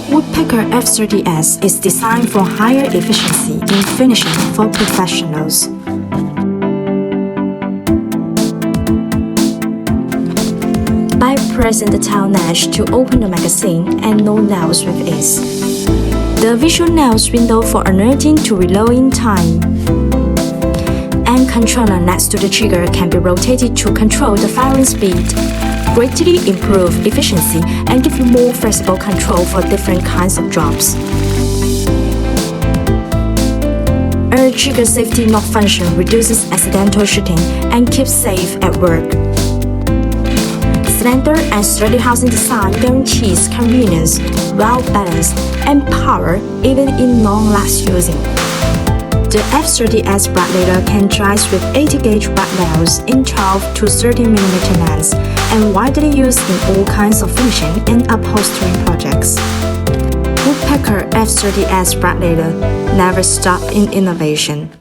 WOODPECKER F30S is designed for higher efficiency in finishing for professionals. By pressing the tail notch to open the magazine and no nails with ease. The visual nails window for alerting to reload in time. And controller next to the trigger can be rotated to control the firing speed, greatly improve efficiency and give you more flexible control for different kinds of jobs. A trigger safety knob function reduces accidental shooting and keeps safe at work. Slender and sturdy housing design guarantees convenience, well-balanced, and power even in long-last using. The F30S brad leader can drive with 80-gauge brad nails in 12 to 13mm lengths and widely used in all kinds of finishing and upholstery projects. WOODPECKER F30S brad leader never stop in innovation.